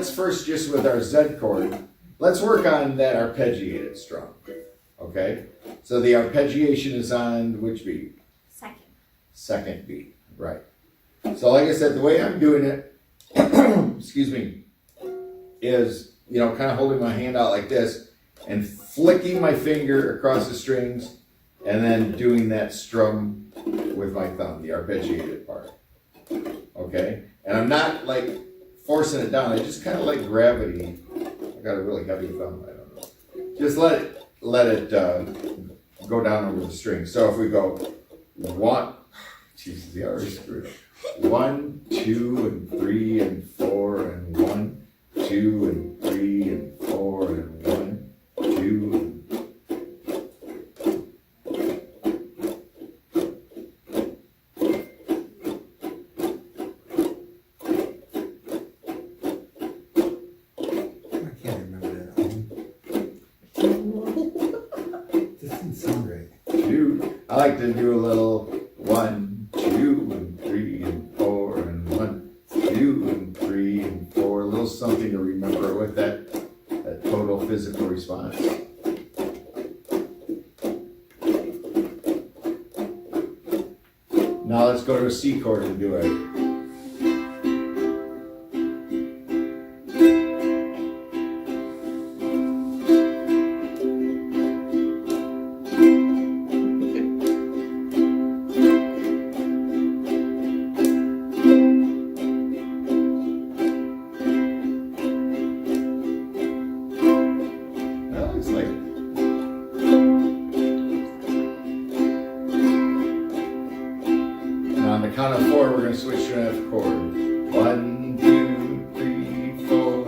let's first just with our Z chord, let's work on that arpeggiated strum. Okay? So the arpeggiation is on which beat? Second. Second beat, right. So like I said, the way I'm doing it, excuse me, is, you know, kind of holding my hand out like this and flicking my finger across the strings and then doing that strum with my thumb, the arpeggiated part. Okay? And I'm not like forcing it down, I just kind of like gravity. I got a really heavy thumb, I don't know. Just let it go down over the string. So if we go one, Jesus, the already screwed up. 1, 2, and 3, and 4, and 1, 2, and 3, and 4, and 1, 2, and I like to do a little 1, 2, and 3, and 4, and 1, 2, and 3, and 4. A little something to remember with that total physical response. Now let's go to a C chord and do it. On the count of 4, we're going to switch to an F chord. 1, 2, 3, 4.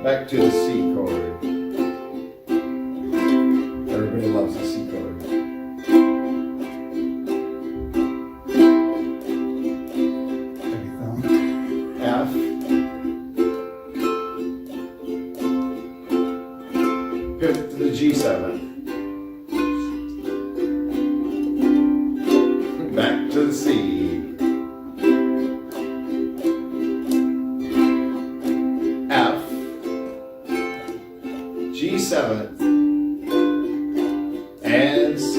Back to the C chord. Everybody loves the C chord. F. Pivot to the G7. Back to the C. F. G7. And C.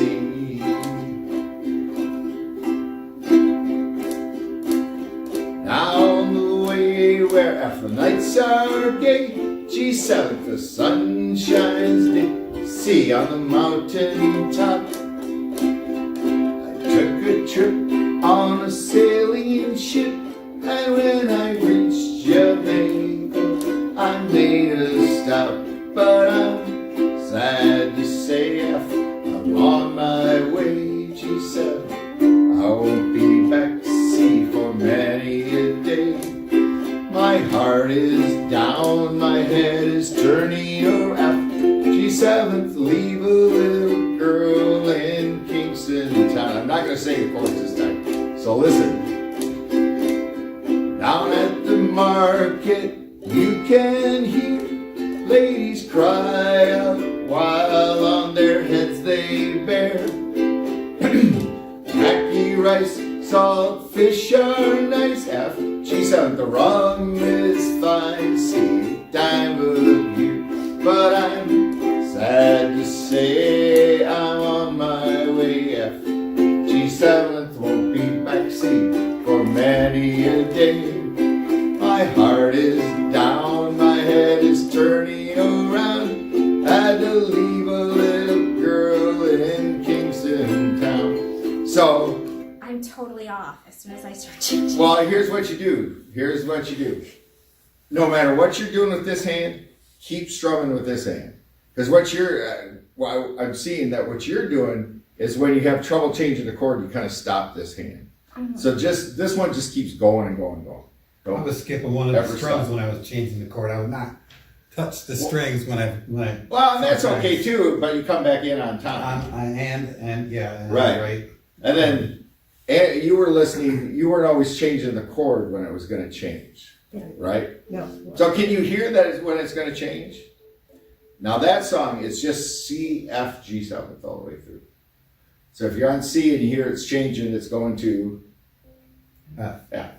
Down the way where F the nights are gay, G7 the sun shines day, C on the mountain top. I took a trip on a sailing ship, and when I reached Jamaica, I made a stop. But I'm sad to say I'm on my way, G7. I won't be back to sea for many a day. My heart is down, my head is turning around. G7th, leave a little girl in Kingston town. I'm not going to say the chords this time, so listen. Down at the market, you can hear ladies cry out while on their heads they bear ackee rice, salt fish are nice. F, G7, the rum is fine. C, time of year, but I'm sad to say I'm on my way. F, G7th, won't be back. C, for many a day. My heart is down, my head is turning around. Had to leave a little girl in Kingston town. So I'm totally off as soon as I start changing. well, here's what you do. Here's what you do. No matter what you're doing with this hand, keep strumming with this hand. Because what you're, well, I'm seeing that what you're doing is when you have trouble changing the chord, you kind of stop this hand. Mm-hmm. So just this one just keeps going and going and going. I was skipping one of the strums when I was changing the chord. I would not touch the strings when I. Well, and that's okay too, but you come back in on time. Right. And then you were listening. You weren't always changing the chord when it was going to change, right? No. So can you hear that when it's going to change? Now that song is just C, F, G7 all the way through. So if you're on C and you hear it's changing, it's going to F. F.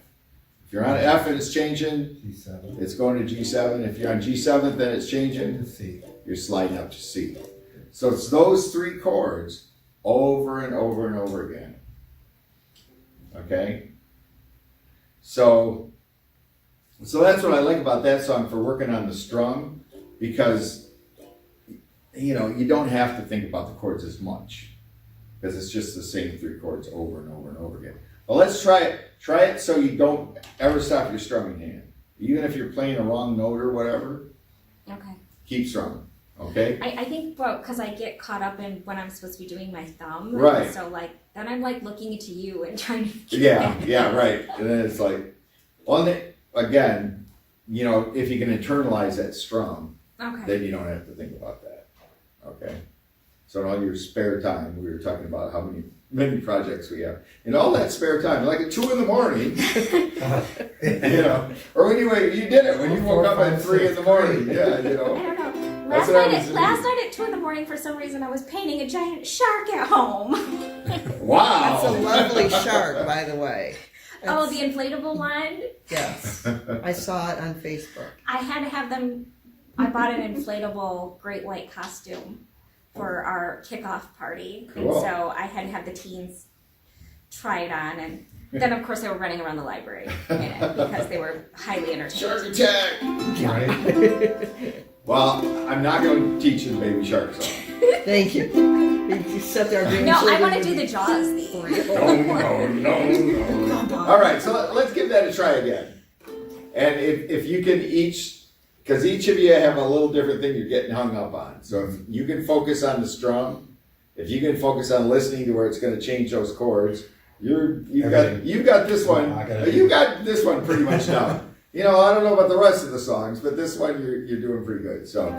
If you're on F and it's changing, G7. it's going to G7. If you're on G7, then it's changing, C. you're sliding up to C. So it's those three chords over and over and over again. Okay? So that's what I like about that song for working on the strum, because you know, you don't have to think about the chords as much, because it's just the same three chords over and over and over again. Well, let's try it. Try it so you don't ever stop your strumming hand. Even if you're playing a wrong note or whatever, Okay. keep strumming. Okay? I think, well, because I get caught up in when I'm supposed to be doing my thumb. Right. So, like, then I'm, like, looking to you and trying to Yeah, right. And then it's like, well, again, you know, if you can internalize that strum, Okay. then you don't have to think about that. Okay? So in all your spare time, we were talking about how many projects we have. In all that spare time, like at 2 in the morning, you know, or when you did it, when you woke up at 3 in the morning. Yeah, you I know. don't know. That's Last night at 2 in the morning, for some reason, I was painting a giant shark at home. Wow. That's a lovely shark, by the way. Oh, the inflatable one? Yes. I saw it on Facebook. I had to have them. I bought an inflatable great white costume for our kickoff party. Cool. And so I had to have the teens try it on. And then, of course, they were running around the library in it because they were highly entertained. Shark attack! Right? Well, I'm not going to teach you the Baby Shark song. Thank you. You sit there doing No, I want to do the Jaws theme. No. All right, so let's give that a try again. And if you can each, because each of you have a little different thing you're getting hung up on. So if you can focus on the strum, if you can focus on listening to where it's going to change those chords, you've got this one. You got this one pretty much down. You know, I don't know about the rest of the songs, but this one you're doing pretty good. So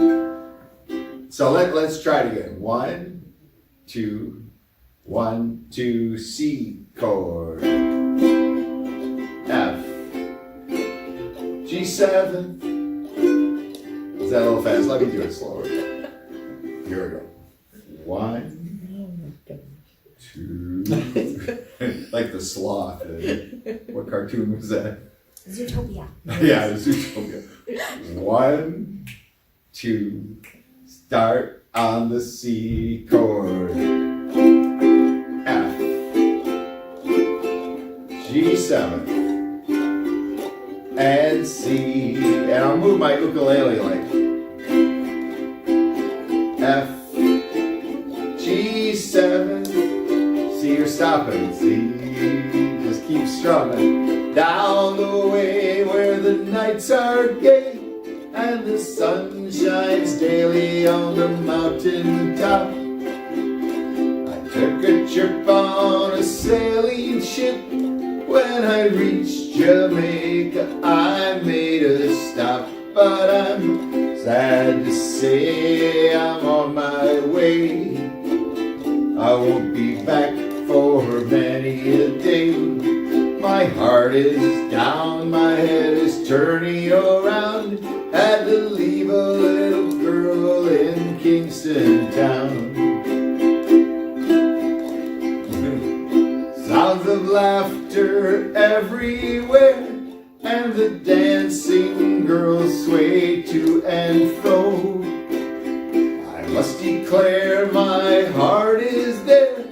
let's try it again. 1, 2, 1, 2, C chord, F, G7. Is that a little fast? Let me do it slower. Here we go. 1, 2, like the sloth. What cartoon was that? Zootopia. Yeah, the Zootopia. 1, 2, start on the C chord, F, G7, and C, and I'll move my ukulele like F, G7, C, you're stopping, C, just keep strumming, down the way where the nights are gay, and the sun shines daily on the mountain top. I took a trip on a sailing ship. When I reached Jamaica, I made a stop. But I'm sad to say I'm on my way. I won't be back for many a day. My heart is down, my head is turning around. Had to leave a little girl in Kingston town. Sounds of laughter everywhere, and the dancing girls sway to and fro. I must declare my heart is there,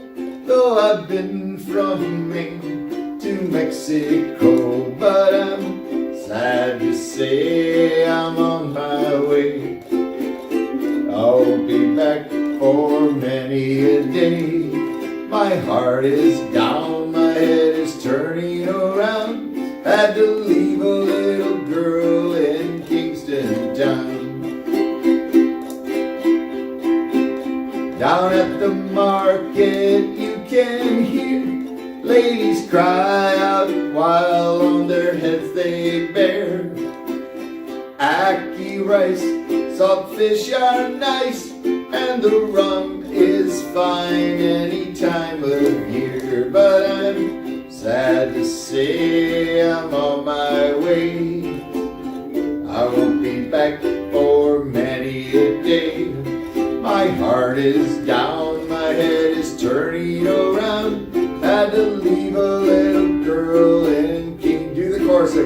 though I've been from Maine to Mexico. But I'm sad to say I'm on my way. I won't be back for many a day. My heart is down, my head is turning around. Had to leave a little girl in Kingston town. Down at the market you can hear ladies cry out while on their heads they bear. Ackee rice, salt fish are nice, and the rum is fine any time of year. But I'm sad to say I'm on my way. I won't be back for many a day. My heart is down, my head is turning over.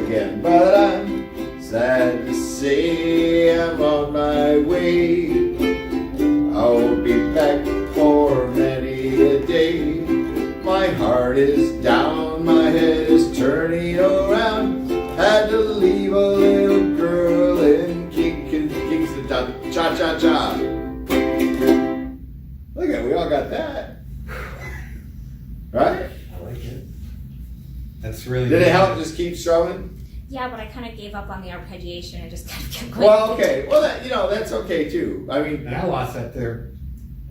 again. But I'm sad to say I'm on my way. I'll be back for many a day. My heart is down, my head is turning around. Had to leave a little girl in Kingston Town. Cha-cha-cha. Look at it, we all got that. Right? I like it. That's really Did it good. help just keep strumming? Yeah, but I kind of gave up on the arpeggiation and just kind of kept going. Well, okay. Well, that, that's okay too. I mean, And I lost that there.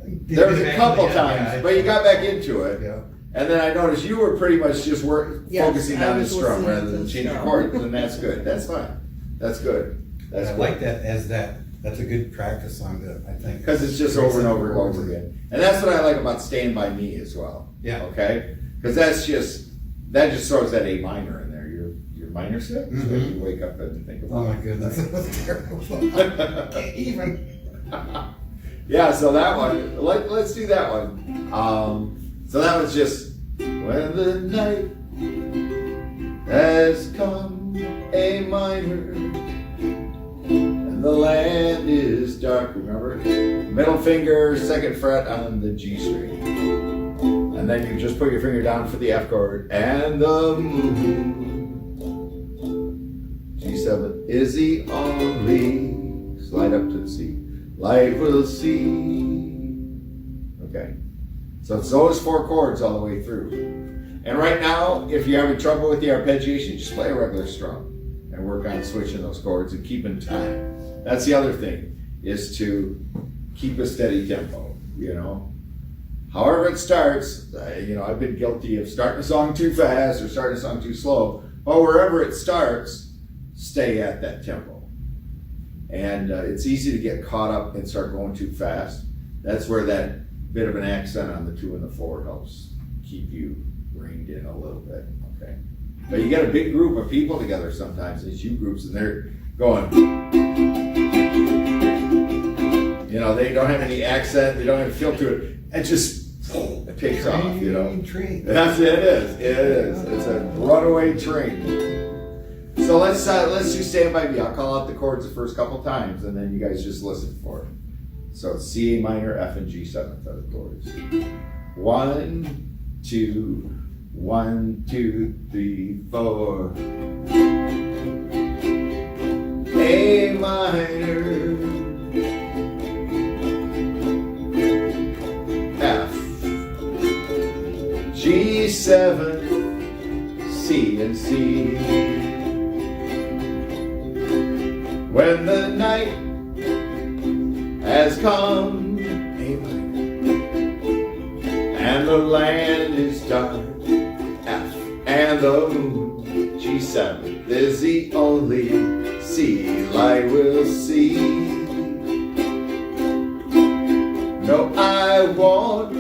there was a couple times, but you got back into it. Yeah. And then I noticed you were pretty much just Yes, focusing I on the was strum listening rather to than the changing strum. chords, and that's good. That's fine. That's good. That's I good. like that as that's a good practice song I think. Because it's just over and over and over again. And that's what I like about Stand By Me as well. Yeah. Okay? Because that just throws that A minor in there. Your minor six? Mhm. When you wake up and think about Oh my goodness, that was terrible. Can't even. Yeah, so that one, let's do that one. So that was just, when the night has come, A minor, and the land is dark, remember? Middle finger, second fret on the G string. And then you just put your finger down for the F chord, and the moon. G7 is the only, slide up to the C, light will see. Okay, so it's those 4 chords all the way through. And right now, if you're having trouble with the arpeggiation, just play a regular strum and work on switching those chords and keeping time. That's the other thing, is to keep a steady tempo, However it starts, I've been guilty of starting a song too fast or starting a song too slow, but wherever it starts, stay at that tempo. And it's easy to get caught up and start going too fast. That's where that bit of an accent on the 2 and the 4 helps keep you reined in a little bit, okay? But you get a big group of people together sometimes, these U groups, and they're going, they don't have any accent, they don't have feel to it. It just, it takes off, Train. That's it is. It is. It's a runaway train. So let's do Stand By Me. I'll call out the chords the first couple times, and then you guys just listen for it. So it's C, A minor, F, and G7 are the chords. 1, 2, 1, 2, 3, 4. A minor, F, G7, C, and C. When the night has come, A minor, and the land is dark, F, and the moon, G7, is the only C light will see. No, I won't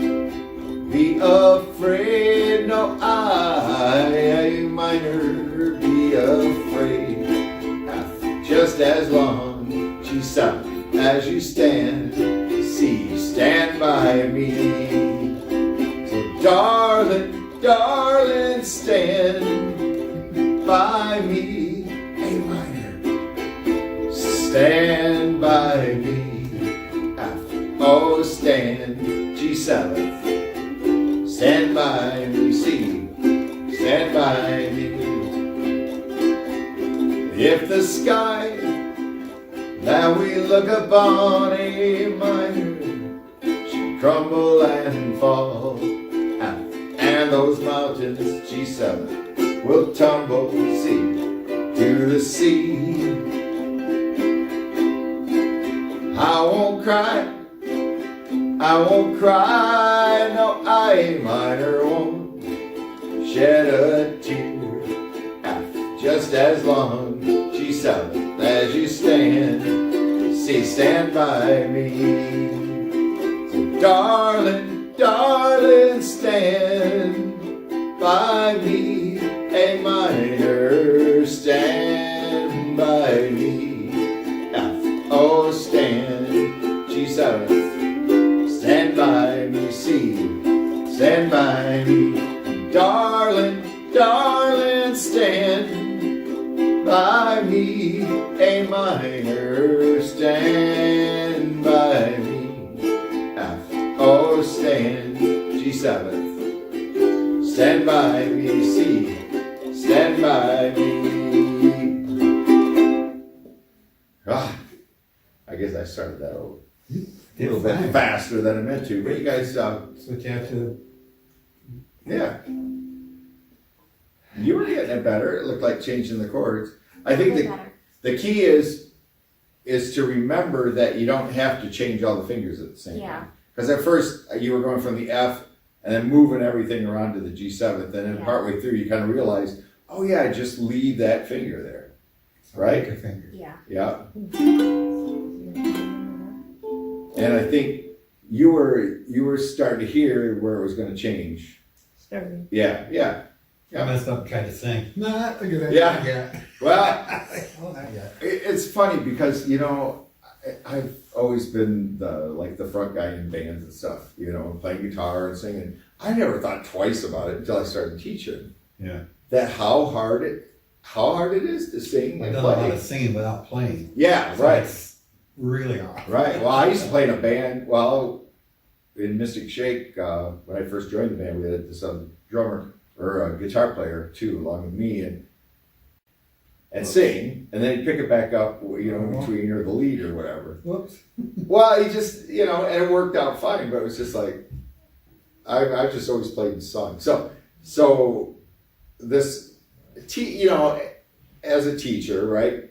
be afraid, no, A minor, be afraid, F, just as long, G7, as you stand, C, stand by me. So darling, darling, stand by me, A minor, stand by me, F, oh stand, G7, stand by me, C, stand by me. If the sky that we look upon, A minor, should crumble and fall, and those mountains, G7, will tumble, C, to the sea. I won't cry, no, A minor won't shed a tear, F, just as long, G7, as you stand, C, stand by me. So darling, darling, stand by me, A minor, stand by me, F, oh stand, G7, stand by me, C, stand by me, darling, darling, stand by me, A minor, stand by me, F, oh stand, G7, stand by me, C, stand by me. Ah, I guess I started that over. A little bit faster than I meant to, but you guys, Switch out to. yeah. You were getting it better. It looked like changing the chords. I think the key is to remember that you don't have to change all the fingers at the same time. Because at first you were going from the F and then moving everything around to the G7th, and then partway through you kind of realized, oh yeah, just leave that finger there, right? Finger. Yeah. Yeah. And I think you were starting to hear where it was going to change. Starting. Yeah, yeah. I messed up and tried to sing. Not a good idea. Yeah. Well, Oh, not yet. it's funny because, you know, I've always been the front guy in bands and stuff, you know, playing guitar and singing. I never thought twice about it until I started teaching. Yeah. That how hard it is to sing I've and done a lot play. of singing without playing. Yeah, So right. it's really hard. Right. Well, I used to play in a band. Well, in Mystic Shake, when I first joined the band, we had this drummer or a guitar player too, along with me, and sing, and then he'd pick it back up, you know, between or the lead or whatever. Whoops. Well, he just, you know, and it worked out fine, but it was just like I've just always played and sung. So this, you know, as a teacher, right?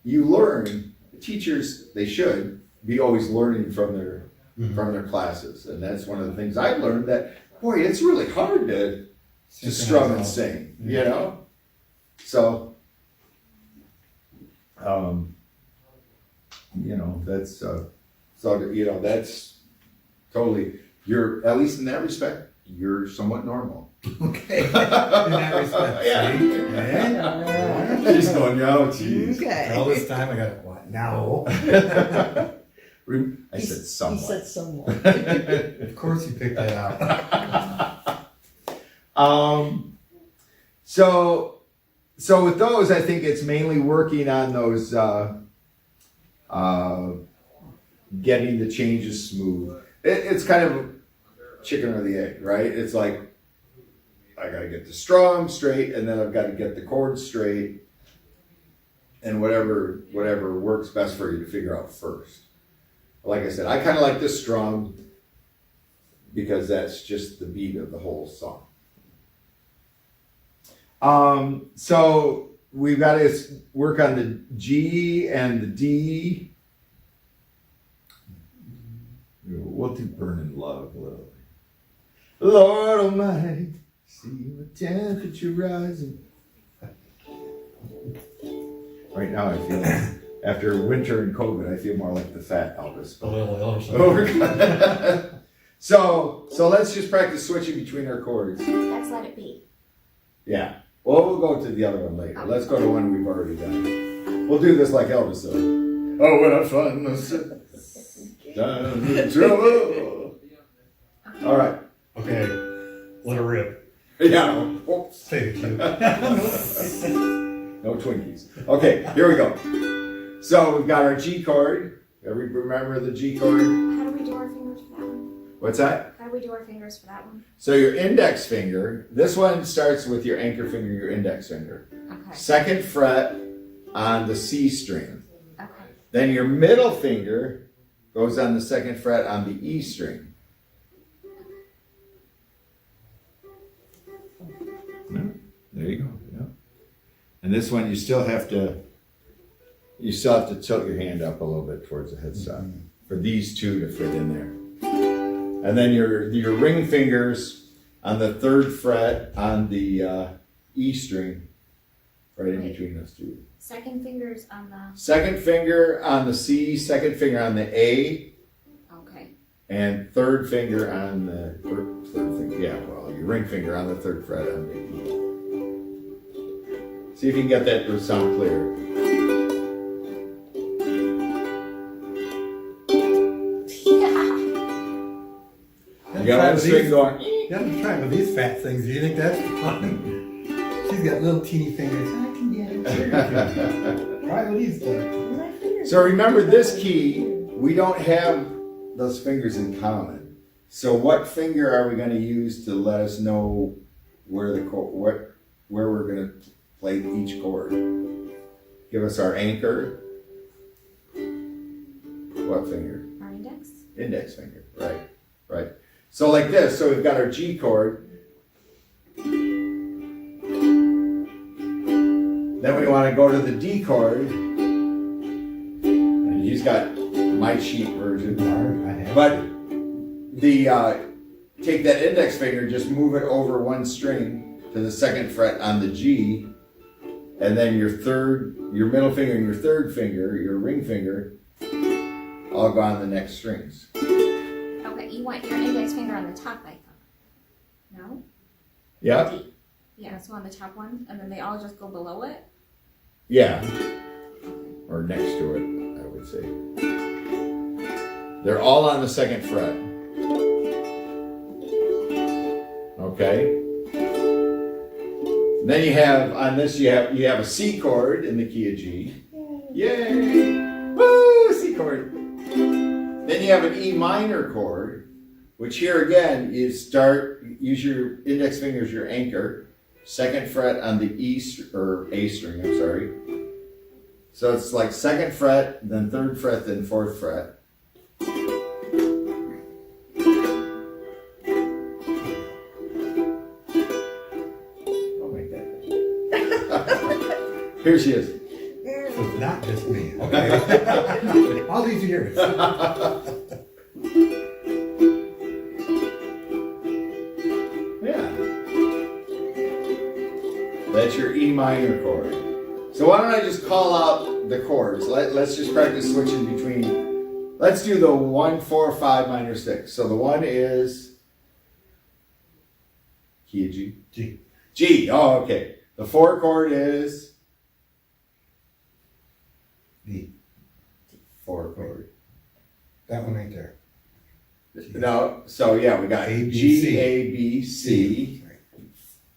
You learn. Teachers, they should be always learning from their classes, and that's one of the things I learned. That boy, it's really hard to strum and sing, you know. So, you know, that's you know, that's totally. You're, at least in that respect, you're somewhat normal. Okay. In that respect. Yeah. See? Yeah. She's going, oh, geez. Okay. All this time I got it. What? No. I said somewhat. He said somewhat. Of course you picked that out. So with those, I think it's mainly working on those, getting the changes smooth. It's kind of chicken or the egg, right? It's like, I gotta get the strum straight, and then I've got to get the chords straight, and whatever works best for you to figure out first. Like I said, I kind of like the strum because that's just the beat of the whole song. So we've got to work on the G and the D. We'll do Burning Love a little. Lord Almighty, see the temperature rising. Right now I feel, after winter and COVID, I feel more like the fat Elvis. A little illustration. Oh, so let's just practice switching between our chords. Let's let it be. Yeah. Well, we'll go to the other one later. Let's go to one we've already done. We'll do this like Elvis though. Oh, what a fun down in trouble. All right. Okay. Let her rip. Yeah. Oops. Say it, you. No Twinkies. Okay, here we go. So we've got our G chord. Everybody remember the G chord? How do we do our fingers for that one? What's that? How do we do our fingers for that one? So your index finger, this one starts with your anchor finger, your index finger. Okay. Second fret on the C string. Okay. Then your middle finger goes on the second fret on the E string. There you go. Yeah. And this one you still have to tilt your hand up a little bit towards the headstock for these two to fit in there. And then your ring fingers on the third fret on the E string, right in between those two. Second fingers on the. Second finger on the C, second finger on the A, Okay. and third finger on the third finger. Yeah, well, your ring finger on the third fret on the E. See if you can get that to sound clear. You got one string going. Yeah, I'm trying with these fat things. Do you think that's fun? She's got little teeny fingers. I can get it. Try what he's done. My fingers So remember this key, we don't have those fingers in common. So what finger are we going to use to let us know where the where we're going to play each chord? Give us our anchor. What finger? Our index. Index finger, right, right. So like this, so we've got our G chord. Then we want to go to the D chord. And he's got my cheat version. But the take that index finger, just move it over one string to the second fret on the G, and then your middle finger and your third finger, your ring finger, all go on the next strings. Okay, you want your index finger on the top, I thought. No? Yeah? D. Yeah, so on the top one, and then they all just go below it? Yeah. Or next to it, I would say. They're all on the second fret. Okay? And then you have, on this, you have a C chord in the key of G. Yay! Woo! C chord. Then you have an E minor chord, which here again is use your index finger as your anchor, second fret on the A string, I'm sorry. So it's like second fret, then third fret, then fourth fret. Oh my God. Here she is. So it's not just me. Okay. All these years. Yeah. That's your E minor chord. So why don't I just call out the chords? Let's just practice switching between. Let's do the 1, 4, 5 minor 6. So the 1 is key of G. G. G. Oh, okay. The 4 chord is D. 4 chord. That one right there. No. So yeah, we got A, B, G, C. A, B, C. Right.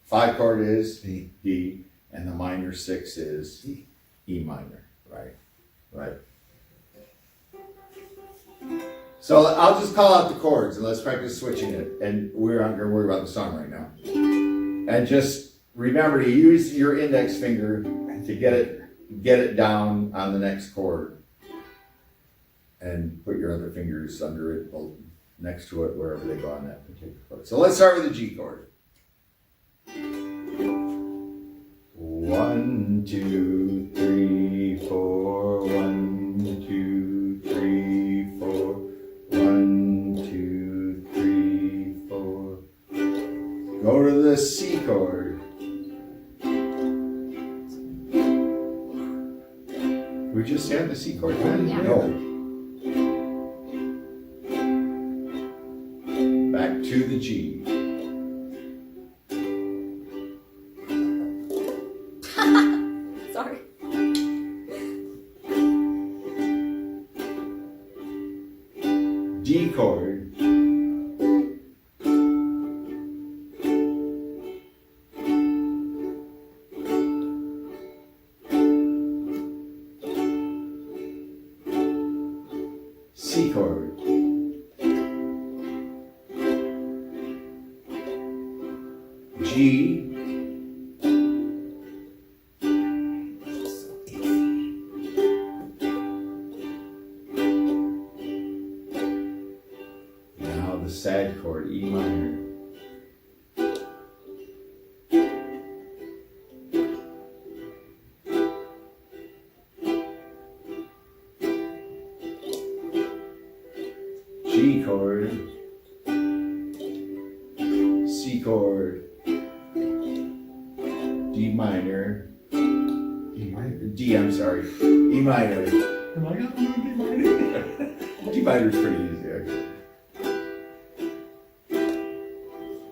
5 chord is D. D, and the minor 6 is D. E minor. Right. Right. So I'll just call out the chords and let's practice switching it. And we're not going to worry about the song right now. And just remember to use your index finger to get it down on the next chord. And put your other fingers under it, next to it, wherever they go on that particular chord. So let's start with the G chord. 1, 2, 3, 4. 1, 2, 3, 4. 1, 2, 3, 4. Go to the C chord. We just had the C chord. Yeah. No. Back to the G. Sorry. D chord. C chord. G. Now the sad chord, E minor. G chord, C chord, D minor, E minor. D, I'm sorry, E minor. Am I gonna do D minor? D minor is pretty easy, actually.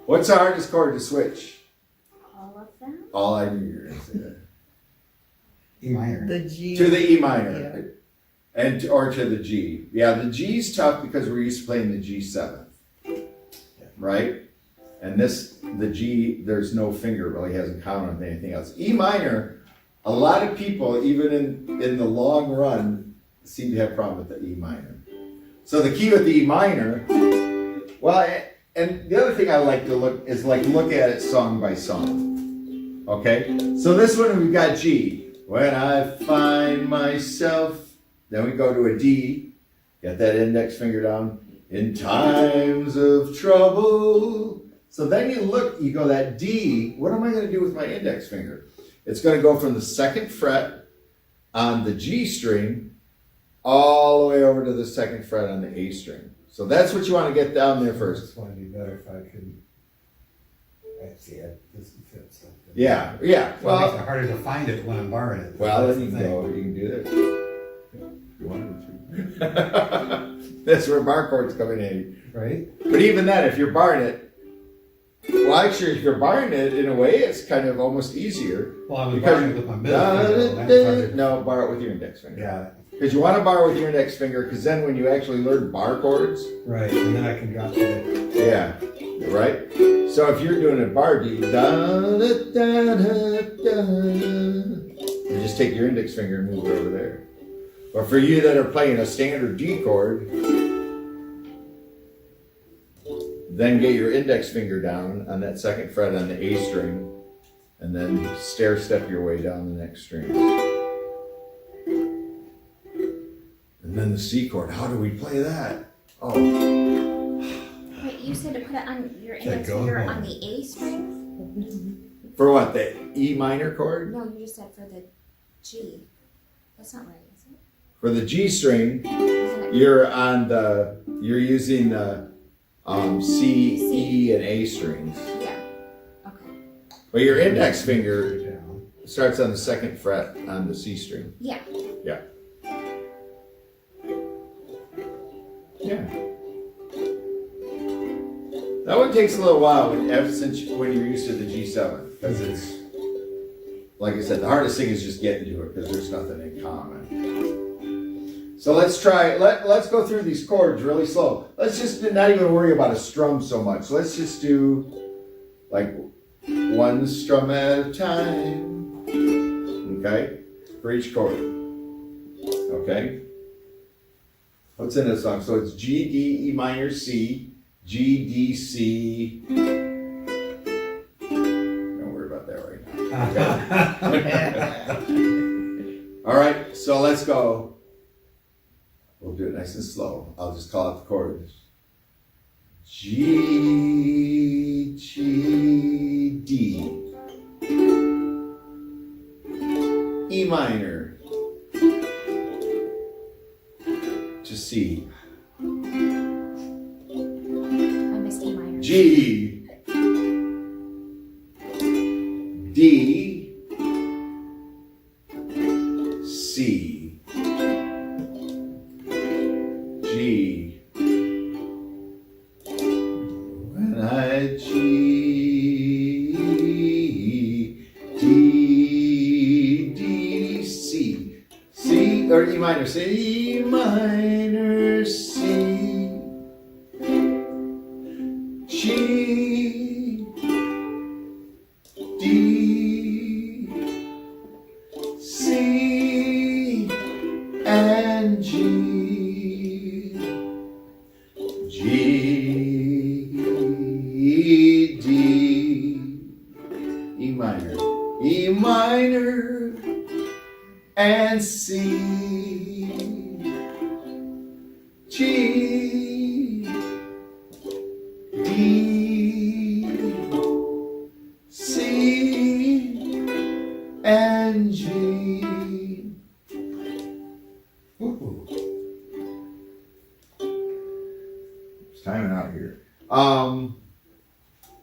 What's the hardest chord to switch? All of them? All I knew you were going to say that. E minor. The G. To the E minor. Or to the G. Yeah, the G's tough because we're used to playing the G7. Right? And the G, there's no finger, it really hasn't counted with anything else. E minor, a lot of people, even in the long run, seem to have a problem with the E minor. So the key with the E minor, well, and the other thing I like to look at it song by song. Okay? So this one we've got G. When I find myself, then we go to a D, get that index finger down, in times of trouble. So then you go that D, what am I going to do with my index finger? It's going to go from the 2nd fret on the G string all the way over to the 2nd fret on the A string. So that's what you want to get down there first. This one would be better if I could. See, this fits. Yeah. Well, it Well, makes it harder to find it when I'm borrowing it. well, That's then you the can thing. go. You can do that. If you wanted to. That's where bar chords come in handy. Right? But even then, if you're barring it, well, actually, if you're barring it, in a way, it's kind of almost easier. Well, I'm Because- borrowing it with my middle finger. That's harder. No, bar it with your index finger. Got it. Because you want to bar with your index finger, because then when you actually learn bar chords, Right, and then I can drop it. yeah, right? So if you're doing a bar D, da, da, da, da, da, you just take your index finger and move it over there. But for you that are playing a standard D chord, then get your index finger down on that 2nd fret on the A string, and then stair step your way down the next string. And then the C chord, how do we play that? Oh, Wait, you said to put it on your index go finger home. on the A string? for what, the E minor chord? No, you just said for the G. That's not right, is it? For the G string, Isn't it? you're using the C, E, and A strings. Yeah. Okay. But your index finger Down. starts on the 2nd fret on the C string. Yeah. Yeah. Yeah. That one takes a little while when you're used to the G7, because it's, like I said, the hardest thing is just getting to it, because there's nothing in common. So let's try, let's go through these chords really slow. Let's just not even worry about a strum so much. Let's just do like one strum at a time, okay, for each chord, okay? What's in this song? So it's G, D, E minor, C, G, D, C. Don't worry about that right now. Okay? All right, so let's go. We'll do it nice and slow. I'll just call out the chords. G, G, D. E minor. To C. I missed E minor. G, D, C, G. When I G, D, D, C. C, or E minor, C, E minor, C. G, D, C, and G. G, D, E minor, and C. G, D, C, and G. Ooh. It's timing out here.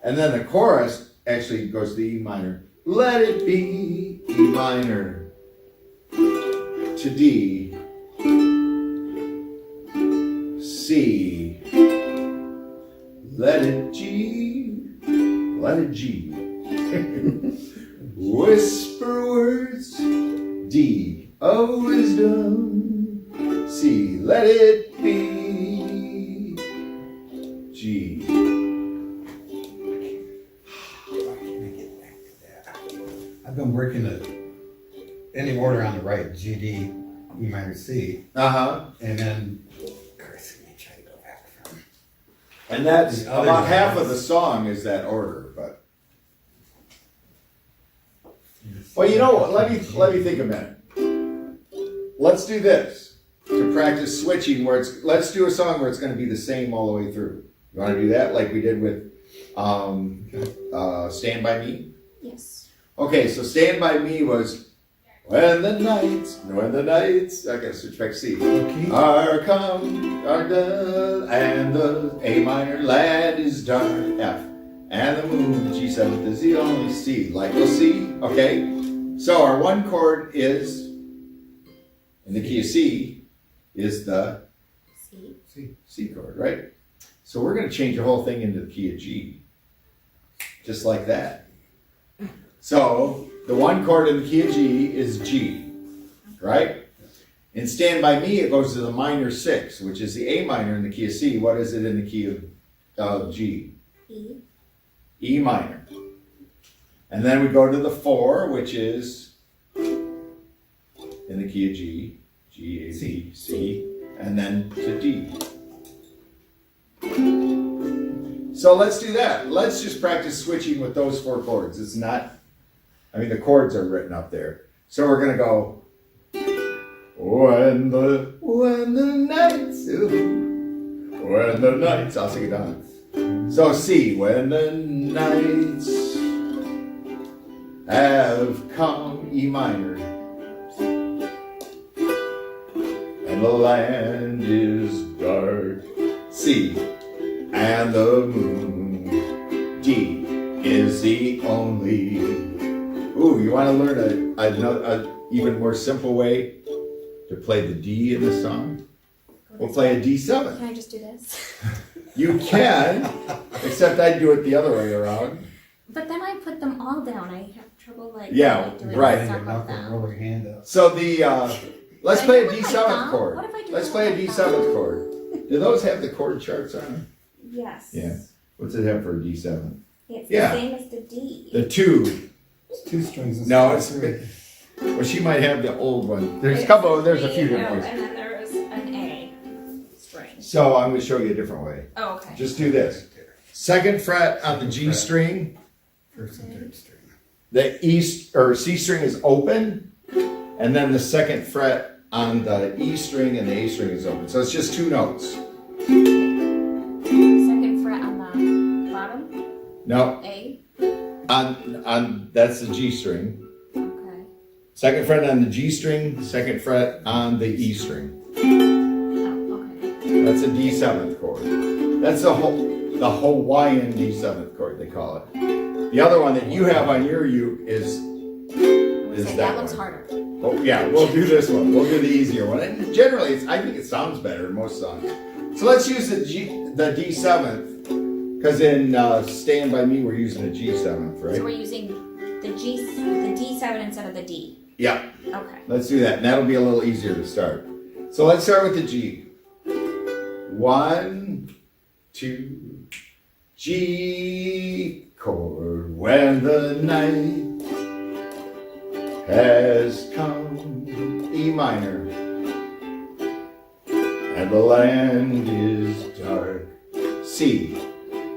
And then the chorus actually goes to E minor. Let it be E minor to D, C. Let it G, let it G. Whisper words, D of wisdom, C. Let it be, G. I've been working in the order on the right, G, D, E minor, C, Uh-huh. and then, of course, let me try to go back from. And that's The other about half ones. of the song is that order, but. Well, you know what? Let me think a minute. Let's do this to practice switching. Let's do a song where it's going to be the same all the way through. You want to do that, like we did with "Stand by Me"? Yes. Okay, so "Stand by Me" was when the nights. I gotta switch back to C. Okay. Are come, are done, and the A minor land is dark. F. And the moon, G7 is the only C. Like we'll see, okay? So our one chord is, in the key of C, is the C. C chord, right? So we're gonna change the whole thing into the key of G. Just like that. So the one chord in the key of G is G, right? In Stand By Me, it goes to the minor 6, which is the A minor in the key of C. What is it in the key of G? E. E minor. And then we go to the 4, which is in the key of G, G, A, B, C, and then to D. So let's do that. Let's just practice switching with those 4 chords. It's not, the chords are written up there. So we're gonna go, when the nights, I'll sing it down. So C, when the nights have come, E minor, and the land is dark, C, and the moon, D, is the only. Ooh, you want to learn a even more simple way to play the D in the song? We'll play a D7. Can I just do this? You can, except I'd do it the other way around. But then I put them all down. I have trouble Yeah, doing right. stuff like Roll that. your hand up. So the let's Can I play do a it with my D7th thumb? chord. What if I do Let's it play a with my thumb? D7th chord. Do those have the chord charts on them? Yes. Yeah. What's it have for a D7? It's Yeah. the same as the D. The 2. It's 2 strings. No, instead of it's 3. well, she might have the old one. There's a It's couple. There's a D, few oh, different ways. and then there's an A string. So I'm going to show you a different way. Oh, okay. Just do this. Second fret on the G string. First and third string. The E or C string is open, and then the second fret on the E string and the A string is open. So it's just 2 notes. Second fret on the bottom. No, A. on that's the G string. Okay. Second fret on the G string, second fret on the E string. Oh, okay. That's a D7th chord. That's the Hawaiian D7th chord, they call it. The other one that you have on your uke is Say, that looks one. harder. Oh yeah, we'll do this one. We'll do the easier one. And generally, I think it sounds better in most songs. So let's use the D7th, because in Stand By Me we're using a G7th, right? So we're using the D7 instead of the D. Yeah. Okay. Let's do that, and that'll be a little easier to start. So let's start with the G. 1, 2, G chord. When the night has come, E minor, and the land is dark, C,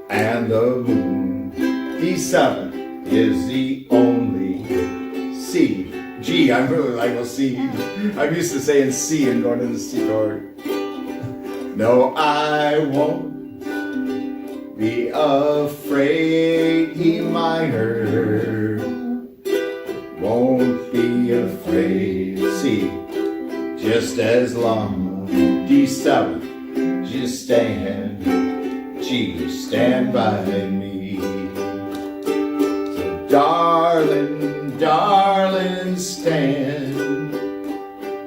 and the moon, D7 is the only, C, G, I'm really like, well, C, I'm used to saying C and going to the C chord. No, I won't be afraid, E minor, won't be afraid, C, just as long, D7, just stand, G, stand by me. So darling, darling, stand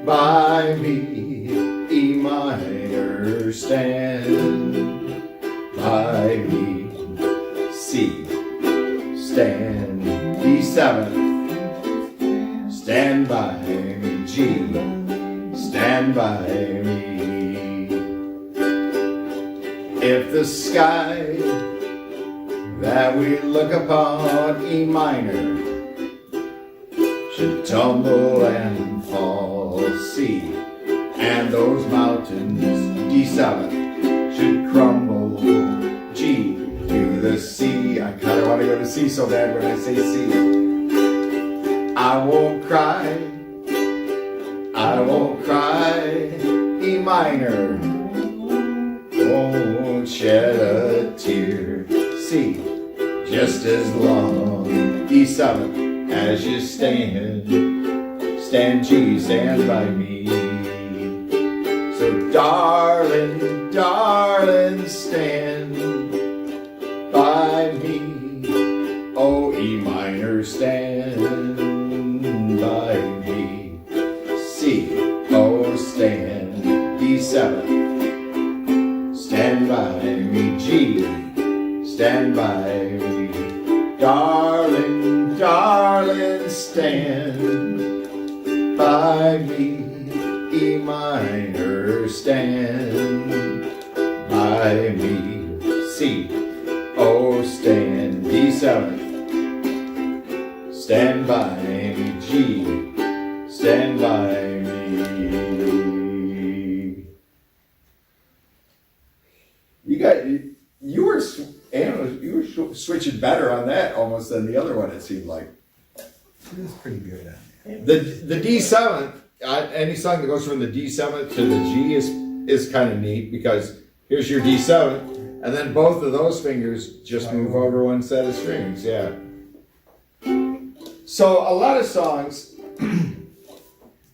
by me, E minor, stand by me, C, stand, D7, stand by me, G, stand by me. If the sky that we look upon, E minor, should tumble and fall. C, and those mountains, D7, should crumble. G, to the C. I kind of want to go to C so bad when I say C. I won't cry, I won't cry. E minor, won't shed a tear. C, just as long. E7, as you stand G, stand by me. So darling, darling, stand by me. Oh, E minor, stand by me. C, oh, stand. D7, stand by me. G, stand by me. Darling, darling, stand by me. E minor, stand by me. C, oh, stand. D7, stand by me. G, stand by me. You were switching better on that almost than the other one, it seemed like. It was pretty good on that. The D7, any song that goes from the D7 to the G is kind of neat, because here's your D7, and then both of those fingers just move over one set of strings, yeah. So a lot of songs, and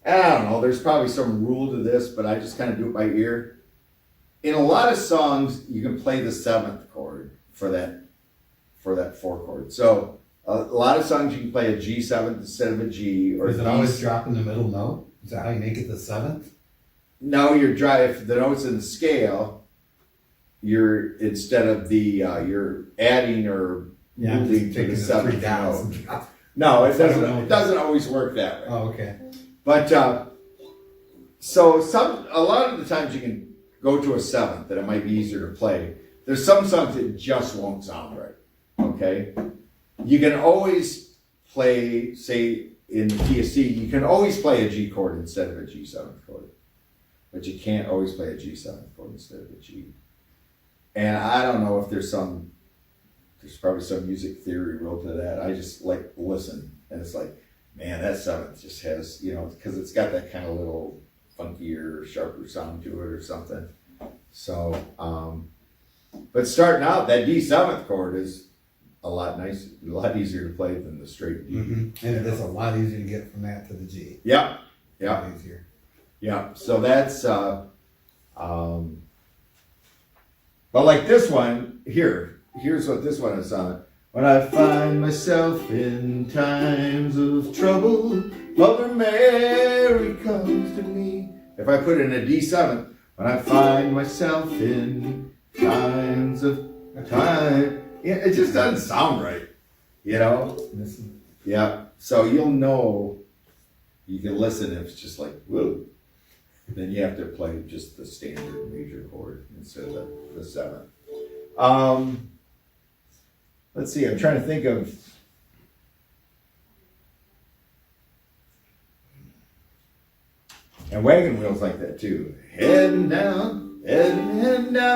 I don't know, there's probably some rule to this, but I just kind of do it by ear. In a lot of songs, you can play the 7th chord for that 4 chord. So a lot of songs you can play a G7 instead of a G, or Does it always drop in the middle note? Is that how you make it the 7th? No, if the note's in the scale, you're instead of the you're adding or moving to the 7th note. No, it doesn't always work that way. Oh, okay. But so a lot of the times you can go to a 7th, that it might be easier to play. There's some songs that just won't sound right. Okay, you can always play, say in the key of C, you can always play a G chord instead of a G7 chord, but you can't always play a G7 chord instead of a G. And I don't know if there's probably some music theory rule to that. I just like listen, and it's like, man, that 7th just has, because it's got that kind of little funkier, sharper sound to it or something. So, but starting out, that D7th chord is a lot easier to play than the straight D. Mm-hmm. And it is a lot easier to get from that to the G. Yep. Easier. Yeah. So that's, but like this one, here's what this one is on. When I find myself in times of trouble, Mother Mary comes to me. If I put it in a D7, when I find myself in times of time, it just doesn't sound right, Listen. Yeah. So you'll know, you can listen if it's just like, whoa. Then you have to play just the standard major chord instead of the 7th. Let's see, I'm trying to think of. And Wagon Wheel's like that too. Heading down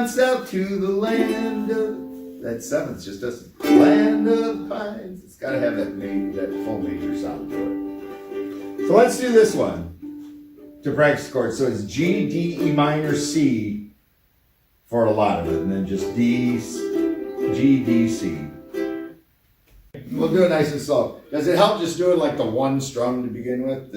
south to the land of. That 7th just doesn't. Land of pines. It's got to have that full major sound to it. So let's do this one to practice chords. So it's G, D, E minor, C for a lot of it, and then just D, G, D, C. We'll do it nice and slow. Does it help just doing like the one strum to begin with?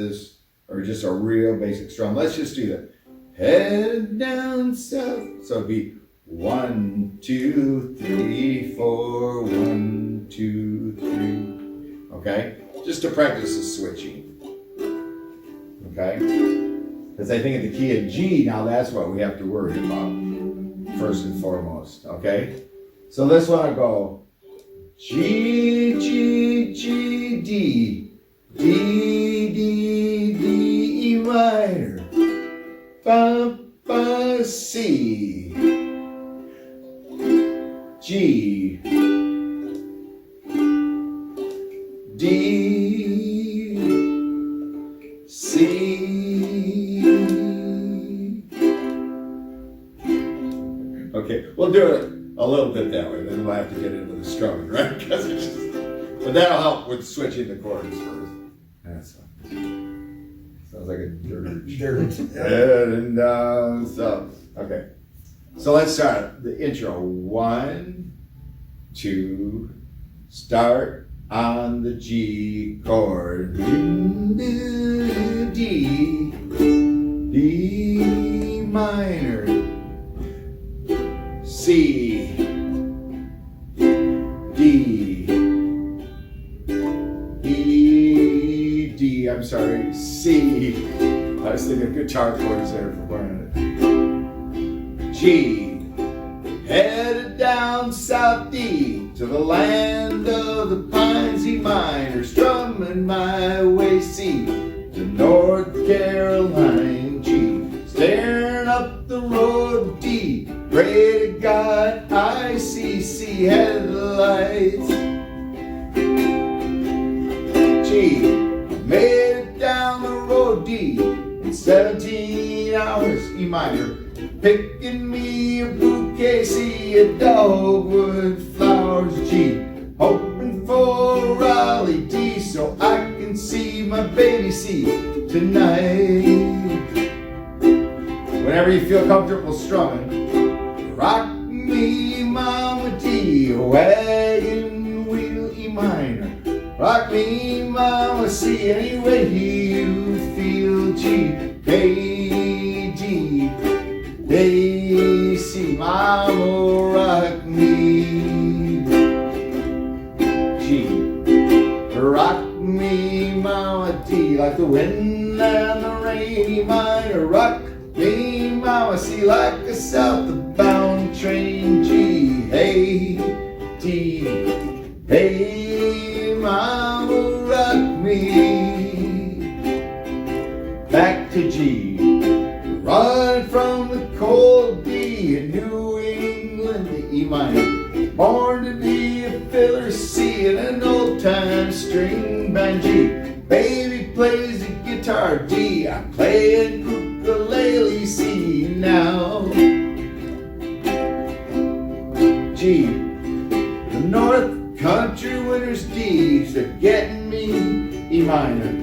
Or just a real basic strum? Let's just do that. Head down south. So it'd be 1, 2, 3, 4, 1, 2, 3. Okay? Just to practice the switching. Okay? Because I think in the key of G, now that's what we have to worry about. First and foremost. Okay? So this one I go G, G, G, D, D, D, D, E minor, Fa, Fa, C, G, D, We'll do it a little bit that way, then we'll have to get into the strumming, right? Because it's just, but that'll help with switching the chords first. That's sounds like a dirge. And so, okay. So let's start the intro. 1, 2, start on the G chord. D, D minor, C, D, E, D, I'm sorry, C. I was thinking guitar chords there for one minute. G, headed down south D to the land of the pines, E minor, strumming my way C to North Carolina. G, staring up the road D, pray to God I see C headlights. G, made it down the road D in 17 hours, E minor, picking me a bouquet C, a dogwood flowers G, hoping for Raleigh D so I can see my baby C tonight. Whenever you feel comfortable strumming, rock me mama D, wagon wheel E minor, rock me mama C, any way you feel G, hey D, hey C, mama rock me G, rock me mama D, like the wind and the rain E minor, rock me mama C, like a southbound train G, hey D, hey mama rock me. Back to G, run from the cold D in New England, the E minor, born to be a filler C in an old time string band G, baby plays the guitar D, I'm playing ukulele C now. G, the North Country Winners D's are getting me E minor,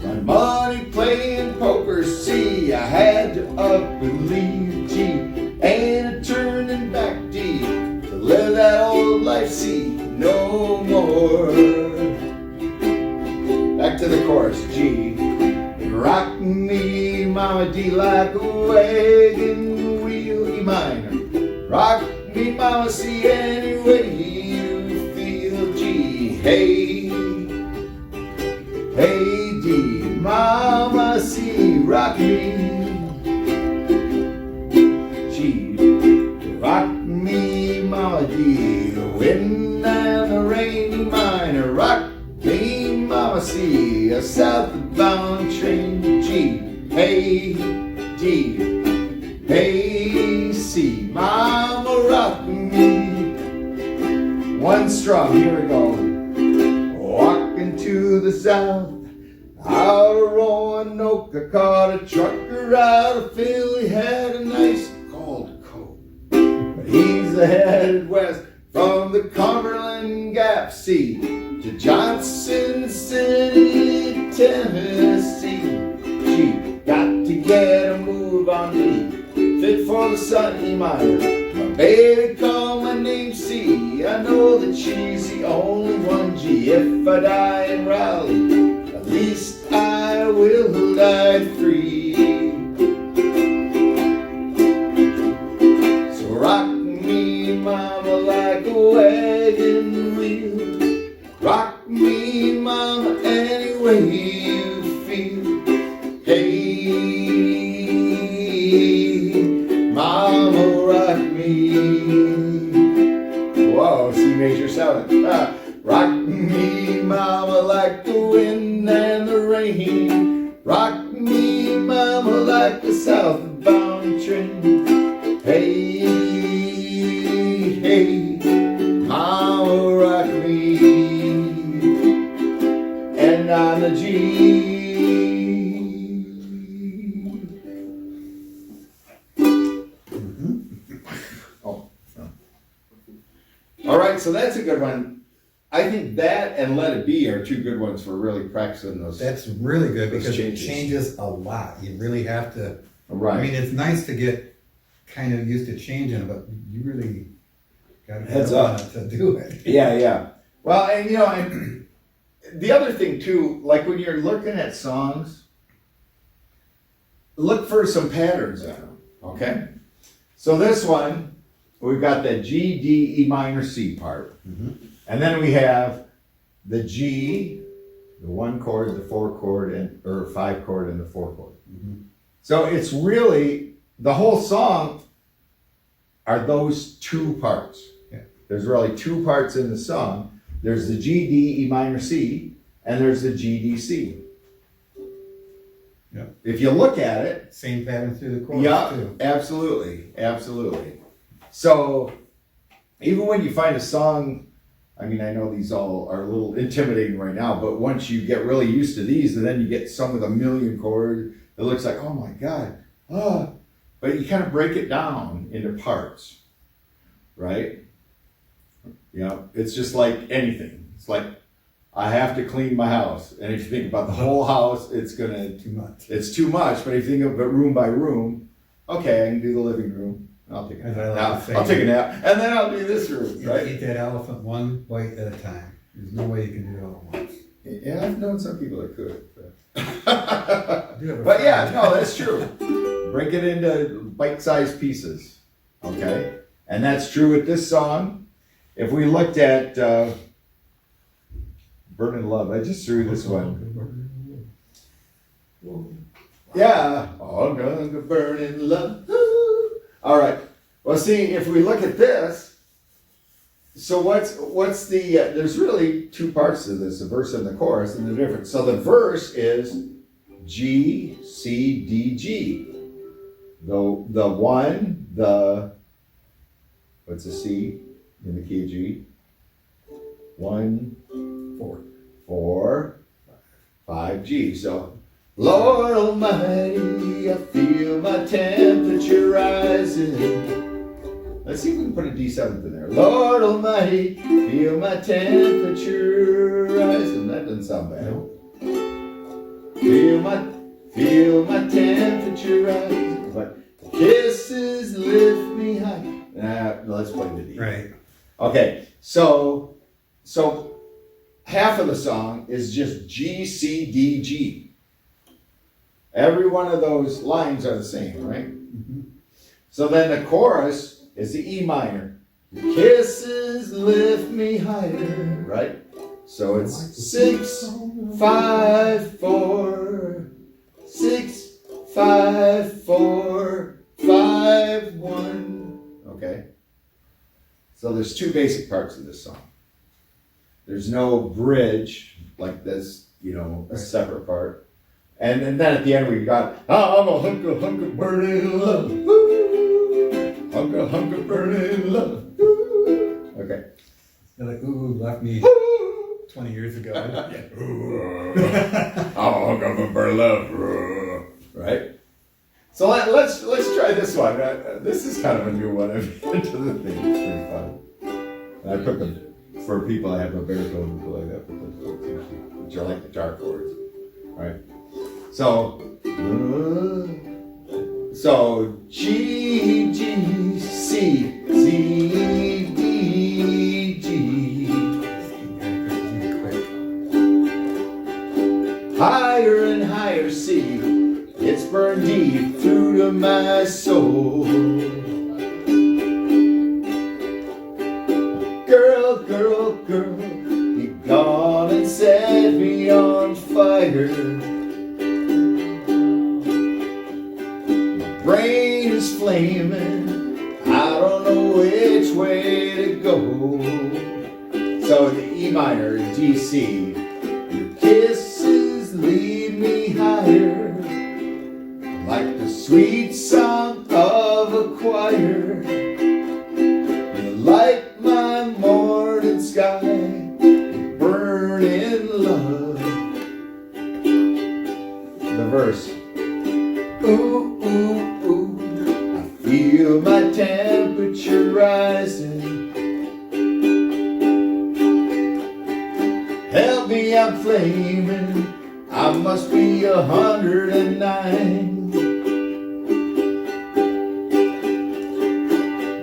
my money playing poker C, I had to up and leave G, ain't a turning back D, to live that old life C no more. Back to the chorus. G, rock me mama D, like a wagon wheel E minor, rock me mama C, any way you feel G, hey, hey D, mama C, rock me G, rock me mama D, the wind and the rain E minor, rock me mama C, a southbound train G, hey D, hey C, mama rock me. One strum, here we go. Walking to the south, out of Roanoke, I caught a trucker out of Philly, had a nice cold coat. But he's headed west from the Cumberland Gap Sea to Johnson City, Tennessee. She got to get a move on me, fit for the sun E minor. My baby called my name C, I know that she's the only one G. If I die in Raleigh, at least I will die free. So rock me mama like a wagon wheel, rock me mama any way you feel, hey mama rock me. Whoa, C major 7. Rock me mama like the wind and the rain, rock me mama like the southbound train, hey, hey, mama rock me. And on the G, oh, good one. I think that and Let It Be are two good ones for really practicing those. That's really good Those because changes. it changes a lot. You really have to. Right. I mean, it's nice to get kind of used to changing, but you really got to Heads up to do it. Yeah. Well, and and the other thing too, like when you're looking at songs, look for some patterns in them. Okay. So this one, we've got the G, D, E minor, C part. Mm-hmm. And then we have the G, the 1 chord, the 4 chord, or 5 chord, and the 4 chord. Mm-hmm. So it's really, the whole song are those 2 parts. Yeah. There's really 2 parts in the song. There's the G, D, E minor, C, and there's the G, D, C. Yeah. If you look at it, Same pattern through the chorus yeah, too. absolutely. So even when you find a song, I mean, I know these all are a little intimidating right now, but once you get really used to these, and then you get some with a million chords, it looks like, oh my God, but you kind of break it down into parts, right? It's just like anything. It's like, I have to clean my house. And if you think about the whole house, it's Too much. it's too much. But if you think of it room by room, okay, I can do the living room. I'll take a As nap. I like Now, to say, I'll take a nap, and then I'll do this room, You right? eat that elephant one bite at a time. There's no way you can do it all at once. Yeah, I've known some people that could. I do have a But yeah, friend- no, that's true. Break it into bite-sized pieces, okay? And that's true with this song. If we looked at Burning Love, I just threw this one. Yeah, all gonna burn in love. All right. Well, see, if we look at this, so what's the? There's really 2 parts to this: the verse and the chorus, and the difference. So the verse is G, C, D, G. The one, what's the C in the key of G? 1, 4, 5 G. So, Lord Almighty, I feel my temperature rising. Let's see if we can put a D7 in there. Lord Almighty, feel my temperature rising. That doesn't sound bad. Feel my temperature rising. But kisses lift me high. Let's play the D. Right. Okay, so half of the song is just G, C, D, G. Every one of those lines are the same, right? Mm-hmm. So then the chorus is the E minor. Kisses lift me higher, right? So it's 6, 5, 4, 6, 5, 4, 5, 1. Okay? So there's 2 basic parts of this song. There's no bridge like this, a separate part. And then at the end we got, I'm a hunk of burning love. Ooh, hunk of burning love. Ooh. Okay. They're like, ooh, left me Ooh. 20 years ago. I'm a hunk of burning love. Right? So let's try this one. This is kind of a new one. I've been into the thing. It's pretty fun. And I put them for people. I have a baritone ukulele. I put those chords in, which are like guitar chords. All right. So G, G, C, C, D, G. Higher and higher C. It's burned deep through to my soul. Girl, girl, girl, you gone and set me on fire. My brain is flaming, I don't know which way to go. So the E minor, G, C, your kisses lead me higher. Like the sweet song of a choir, you light my morning sky, you burn in love. The verse. Ooh, ooh, ooh, I feel my temperature rising. I'm flaming. I must be 109.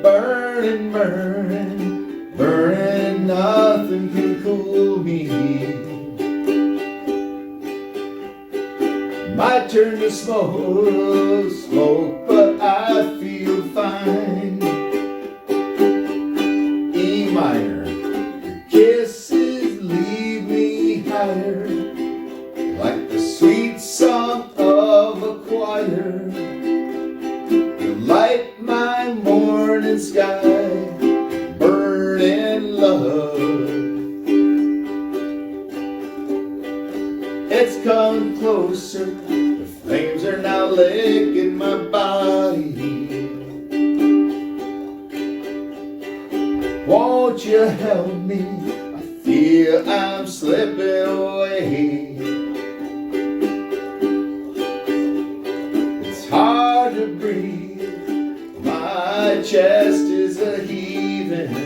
Burning, burning, burning, nothing can cool me. My turn to smoke, smoke, but I feel fine. E minor, your kisses leave me higher, like the sweet song of a choir. You light my morning sky, burning love. It's come closer, the flames are now licking my body. Won't you help me? I feel I'm slipping away. It's hard to breathe, my chest is a heaving.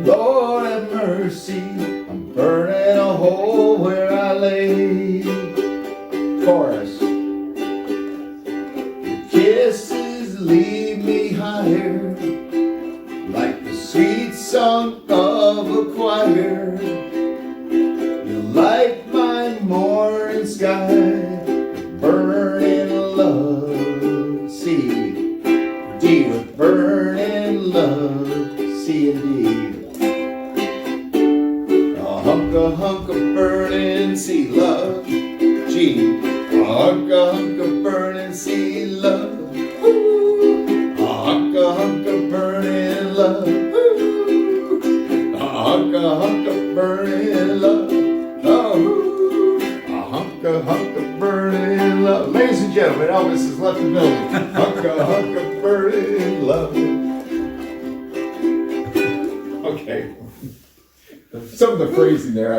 Lord have mercy, I'm burning a hole where I lay. Chorus. Your kisses leave me higher, like the sweet song of a choir. You light my morning sky, burning love. C, D with burning love. C and D. A hunk of burning sea love. G. A hunk of burning sea love. Ooh. A hunk of burning love. Ooh. A hunk of burning love. Oh. A hunk of burning love. Ladies and gentlemen, Elvis has left the building. Hunk of burning love. Okay. Some of the phrasing there, I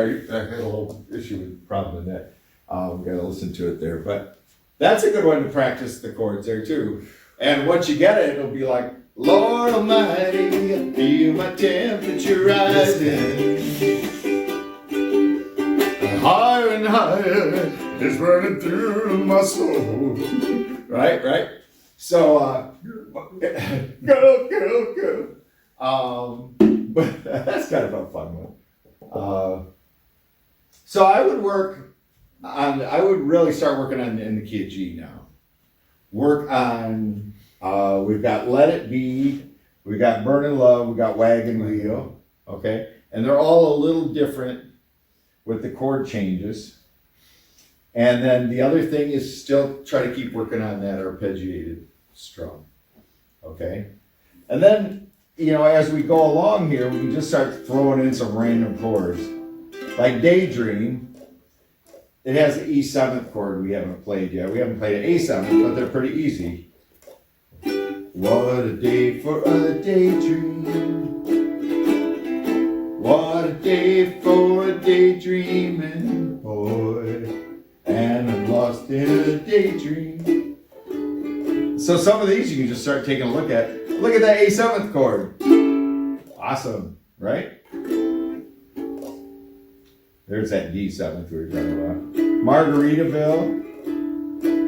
had a little issue with problem with that. We gotta listen to it there, but that's a good one to practice the chords there too. And once you get it, it'll be like, Lord Almighty, I feel my temperature rising. Higher and higher, it's burning through my soul. Right? So, go. But that's kind of a fun one. So I would really start working on in the key of G now. Work on, we've got Let It Be, we got Burning Love, we got Wagon Wheel, okay? And they're all a little different with the chord changes. And then the other thing is still try to keep working on that arpeggiated strum, okay? And then, as we go along here, we can just start throwing in some random chords. Like Daydream, it has an E7th chord we haven't played yet. We haven't played an A7th, but they're pretty easy. What a day for a daydream. What a day for a daydreaming boy. And I'm lost in a daydream. So some of these you can just start taking a look at. Look at that A7th chord. Awesome, right? There's that D7th we were talking about. Margaritaville.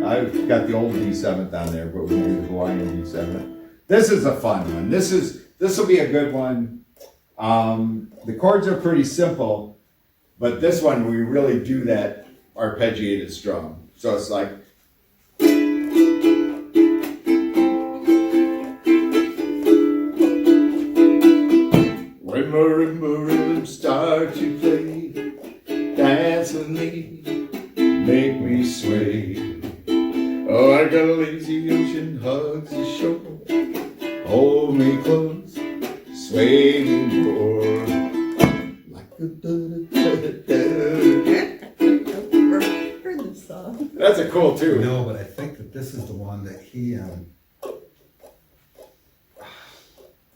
I've got the old D7th on there, but we're going to Hawaiian D7th. This is a fun one. This will be a good one. The chords are pretty simple, but this one we really do that arpeggiated strum. So it's like, when marimba rhythms start to play, dance with me, make me sway. Oh, I got a lazy ocean, hugs the shore, hold me close, sway me more. Like a Heard this song. That's a cool tune. No, but I think that this is the one that he, it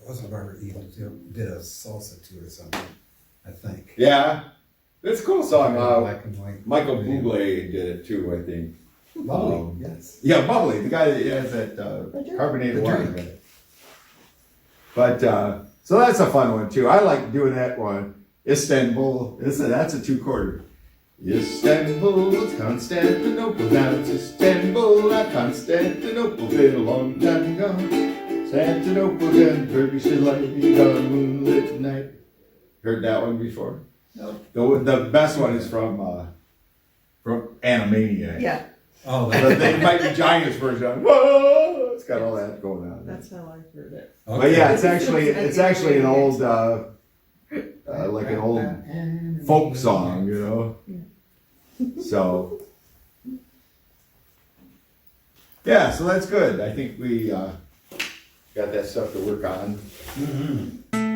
wasn't Robert Eagles, did a salsa to or something, I think. Yeah, it's a cool song. Black and white. Michael Bublé did it too, I think. Bubbly, yes. Yeah, Bubbly, the guy that has that carbonated The water drink. in it. But So that's a fun one too. I like doing that one. Istanbul. That's a 2/4. Istanbul, Constantinople, now it's Istanbul, not Constantinople, been a long time gone. Constantinople, then Turkish delight, on a moonlit night. Heard that one before? No. The best one is from Animaniacs. Yeah, Oh, But they might be Giants version. Whoa! It's got all that going on. that's how I heard it. But yeah, it's actually an old like an old folk song, you know. So yeah, so that's good. I think we got that stuff to work on. Mm-hmm.